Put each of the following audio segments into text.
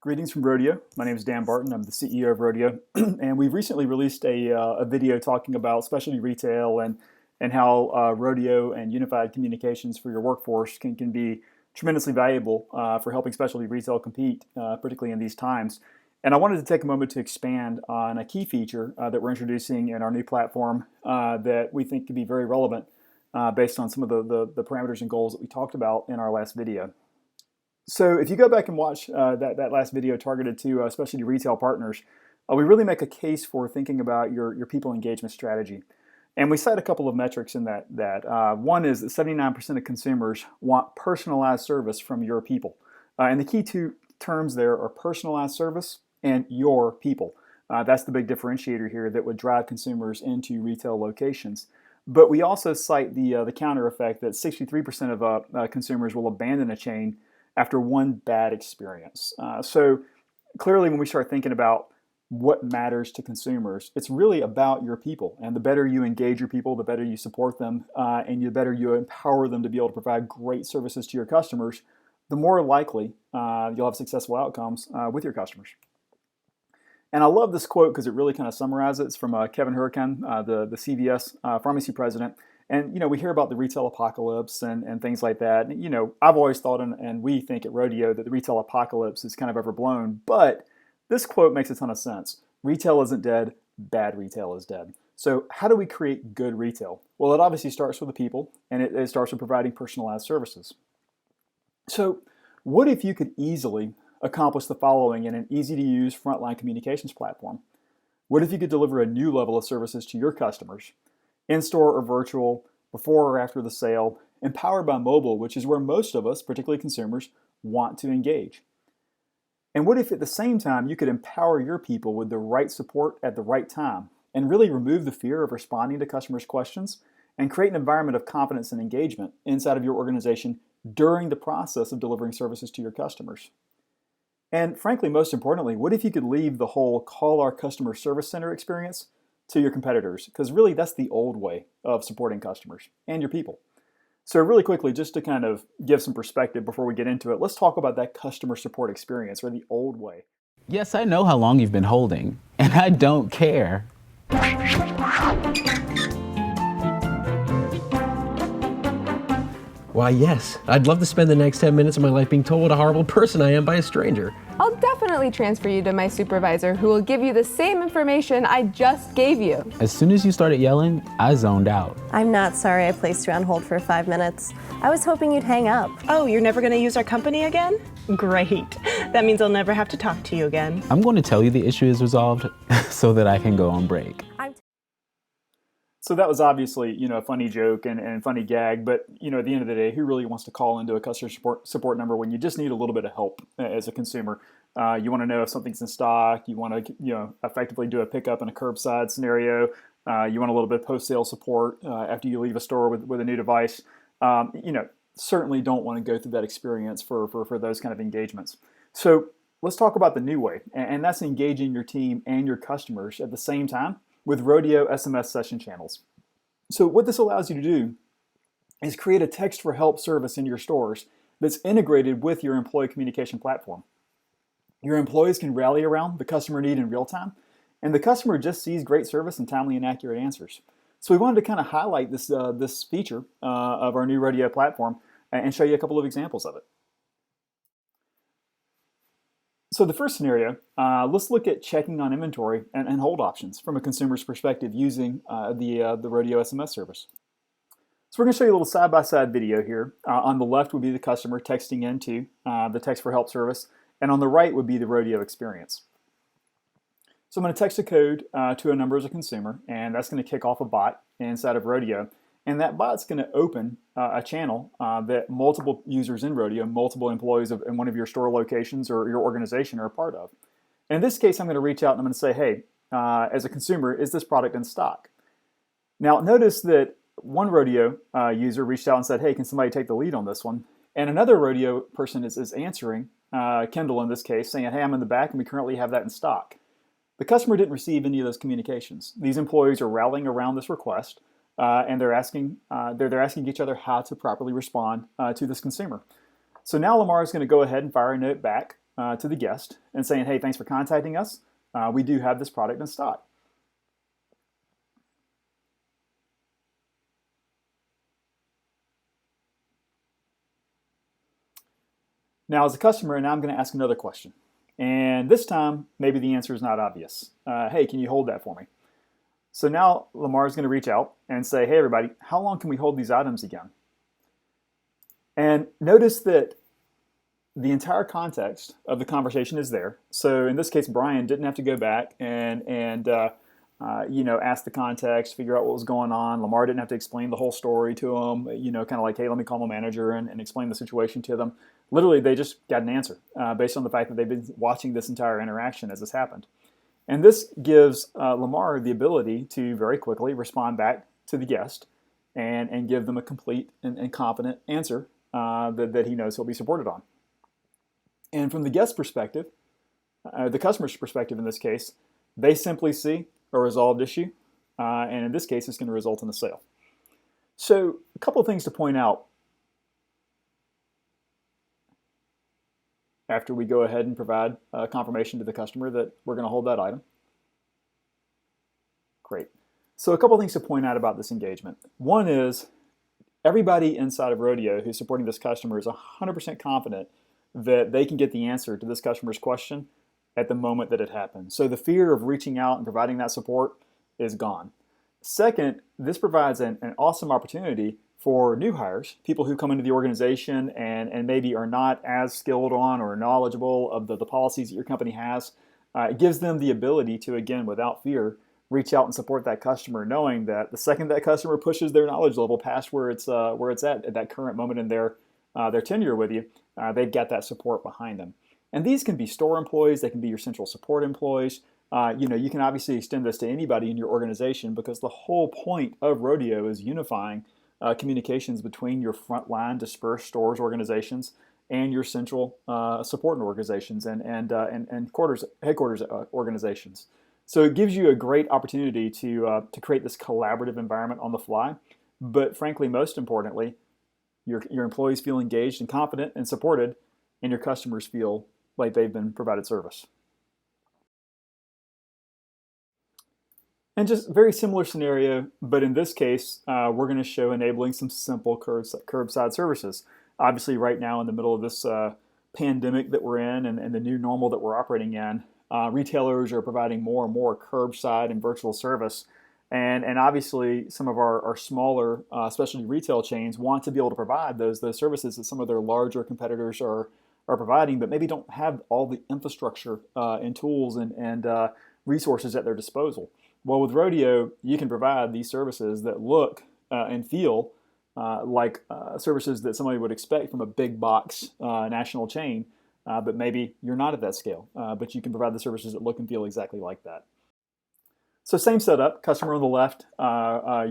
Greetings from Rodeo. My name is Dan Barton. I'm the CEO of Rodeo, and we've recently released a video talking about specialty retail and how Rodeo and unified communications for your workforce can be tremendously valuable for helping specialty retail compete, particularly in these times. And I wanted to take a moment to expand on a key feature that we're introducing in our new platform that we think could be very relevant based on some of the parameters and goals that we talked about in our last video. So if you go back and watch that last video targeted to specialty retail partners, we really make a case for thinking about your people engagement strategy. And we cite a couple of metrics in that. One is that 79% of consumers want personalized service from your people. And the key two terms there are personalized service and your people. That's the big differentiator here that would drive consumers into retail locations. But we also cite the counter effect that 63% of consumers will abandon a chain after one bad experience. So clearly when we start thinking about what matters to consumers, it's really about your people. And the better you engage your people, the better you support them, and the better you empower them to be able to provide great services to your customers, the more likely you'll have successful outcomes with your customers. And I love this quote because it really kind of summarizes it. It's from Kevin Hurricane, the CVS pharmacy president. And, we hear about the retail apocalypse and things like that. And, I've always thought, and we think at Rodeo, that the retail apocalypse is kind of overblown. But this quote makes a ton of sense. Retail isn't dead. Bad retail is dead. So how do we create good retail? Well, it obviously starts with the people, and it starts with providing personalized services. So what if you could easily accomplish the following in an easy-to-use frontline communications platform? What if you could deliver a new level of services to your customers, in-store or virtual, before or after the sale, empowered by mobile, which is where most of us, particularly consumers, want to engage? And what if at the same time you could empower your people with the right support at the right time and really remove the fear of responding to customers' questions and create an environment of confidence and engagement inside of your organization during the process of delivering services to your customers? And frankly, most importantly, what if you could leave the whole call our customer service center experience to your competitors? Because really that's the old way of supporting customers and your people. So really quickly, just to kind of give some perspective before we get into it, let's talk about that customer support experience, or the old way. Yes, I know how long you've been holding, and I don't care. Why, yes. I'd love to spend the next 10 minutes of my life being told what a horrible person I am by a stranger. I'll definitely transfer you to my supervisor, who will give you the same information I just gave you. As soon as you started yelling, I zoned out. I'm not sorry I placed you on hold for 5 minutes. I was hoping you'd hang up. Oh, you're never going to use our company again? Great. That means I'll never have to talk to you again. I'm going to tell you the issue is resolved so that I can go on break. So that was obviously, a funny joke and funny gag, but, at the end of the day, who really wants to call into a customer support number when you just need a little bit of help as a consumer? You want to know if something's in stock. You want to, effectively do a pickup in a curbside scenario. You want a little bit of post-sale support after you leave a store with a new device. Certainly don't want to go through that experience for those kind of engagements. So let's talk about the new way, and that's engaging your team and your customers at the same time with Rodeo SMS session channels. So what this allows you to do is create a text for help service in your stores that's integrated with your employee communication platform. Your employees can rally around the customer need in real time, and the customer just sees great service and timely and accurate answers. So we wanted to kind of highlight this feature of our new Rodeo platform and show you a couple of examples of it. So the first scenario, let's look at checking on inventory and hold options from a consumer's perspective using the Rodeo SMS service. So we're going to show you a little side-by-side video here. On the left would be the customer texting into the text for help service, and on the right would be the Rodeo experience. So I'm going to text a code to a number as a consumer, and that's going to kick off a bot inside of Rodeo. And that bot's going to open a channel that multiple users in Rodeo, multiple employees in one of your store locations or your organization are a part of. And in this case, I'm going to reach out and I'm going to say, hey, as a consumer, is this product in stock? Now, notice that one Rodeo user reached out and said, hey, can somebody take the lead on this one? And another Rodeo person is answering, Kendall in this case, saying, hey, I'm in the back and we currently have that in stock. The customer didn't receive any of those communications. These employees are rallying around this request. And they're asking each other how to properly respond to this consumer. So now Lamar is going to go ahead and fire a note back to the guest and saying, hey, thanks for contacting us. We do have this product in stock. Now, as a customer, now I'm going to ask another question. And this time, maybe the answer is not obvious. Hey, can you hold that for me? So now Lamar is going to reach out and say, hey, everybody, how long can we hold these items again? And notice that the entire context of the conversation is there. So in this case, Brian didn't have to go back and ask the context, figure out what was going on. Lamar didn't have to explain the whole story to him, kind of like, hey, let me call my manager and explain the situation to them. Literally, they just got an answer based on the fact that they've been watching this entire interaction as this happened. And this gives Lamar the ability to very quickly respond back to the guest and give them a complete and competent answer that he knows he'll be supported on. And from the guest perspective, the customer's perspective in this case, they simply see a resolved issue, and in this case, it's going to result in a sale. So a couple of things to point out after we go ahead and provide confirmation to the customer that we're going to hold that item. Great. So a couple of things to point out about this engagement. One is everybody inside of Rodeo who's supporting this customer is 100% confident that they can get the answer to this customer's question at the moment that it happens. So the fear of reaching out and providing that support is gone. Second, this provides an awesome opportunity for new hires, people who come into the organization and maybe are not as skilled on or knowledgeable of the policies that your company has. It gives them the ability to, again, without fear, reach out and support that customer, knowing that the second that customer pushes their knowledge level past where it's at that current moment in their tenure with you, they've got that support behind them. And these can be store employees, they can be your central support employees. You can obviously extend this to anybody in your organization because the whole point of Rodeo is unifying communications between your frontline dispersed stores organizations and your central support organizations and headquarters organizations. So it gives you a great opportunity to create this collaborative environment on the fly. But frankly, most importantly, your employees feel engaged and confident and supported, and your customers feel like they've been provided service. And just very similar scenario, but in this case, we're going to show enabling some simple curbside services. Obviously, right now in the middle of this pandemic that we're in and the new normal that we're operating in, retailers are providing more and more curbside and virtual service. And obviously, some of our smaller specialty retail chains want to be able to provide those services that some of their larger competitors are providing, but maybe don't have all the infrastructure and tools and resources at their disposal. Well, with Rodeo, you can provide these services that look and feel like services that somebody would expect from a big box national chain, but maybe you're not at that scale, but you can provide the services that look and feel exactly like that. So same setup, customer on the left,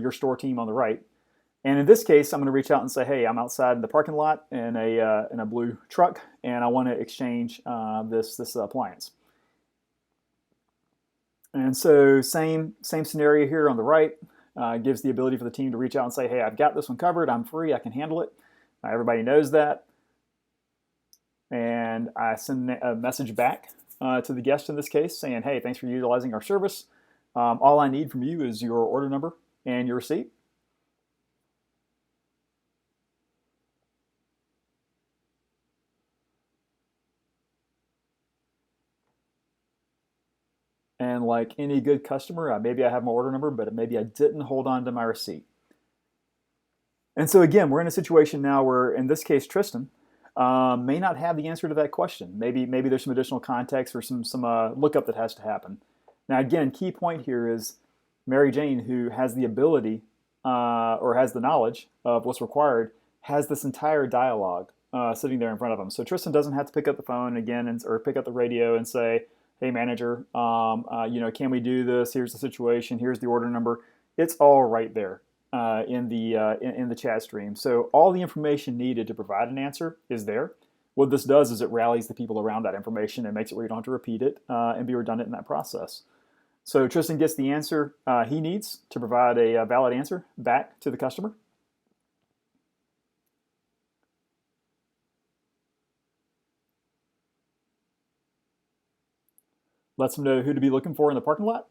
your store team on the right. And in this case, I'm going to reach out and say, hey, I'm outside in the parking lot in a blue truck, and I want to exchange this appliance. And so same scenario here on the right, gives the ability for the team to reach out and say, hey, I've got this one covered, I'm free, I can handle it. Everybody knows that. And I send a message back to the guest in this case saying, hey, thanks for utilizing our service. All I need from you is your order number and your receipt. And like any good customer, maybe I have my order number, but maybe I didn't hold on to my receipt. And so again, we're in a situation now where, in this case, Tristan may not have the answer to that question. Maybe there's some additional context or some lookup that has to happen. Now, again, key point here is Mary Jane, who has the ability or has the knowledge of what's required, has this entire dialogue sitting there in front of him. So Tristan doesn't have to pick up the phone again or pick up the radio and say, hey, manager, can we do this? Here's the situation. Here's the order number. It's all right there in the chat stream. So all the information needed to provide an answer is there. What this does is it rallies the people around that information and makes it where you don't have to repeat it and be redundant in that process. So Tristan gets the answer he needs to provide a valid answer back to the customer. lets them know who to be looking for in the parking lot.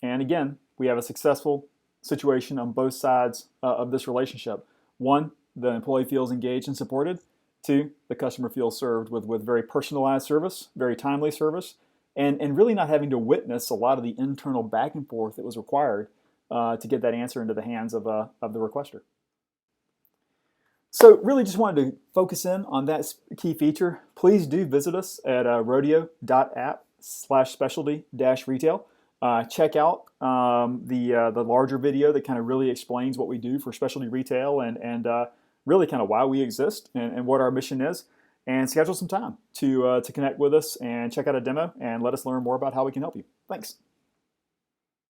And again, we have a successful situation on both sides of this relationship. One, the employee feels engaged and supported. Two, the customer feels served with very personalized service, very timely service, and really not having to witness a lot of the internal back and forth that was required to get that answer into the hands of the requester. So really just wanted to focus in on that key feature. Please do visit us at rodeo.app/specialty-retail. Check out the larger video that kind of really explains what we do for specialty retail and really kind of why we exist and what our mission is, and schedule some time to connect with us and check out a demo and let us learn more about how we can help you. Thanks.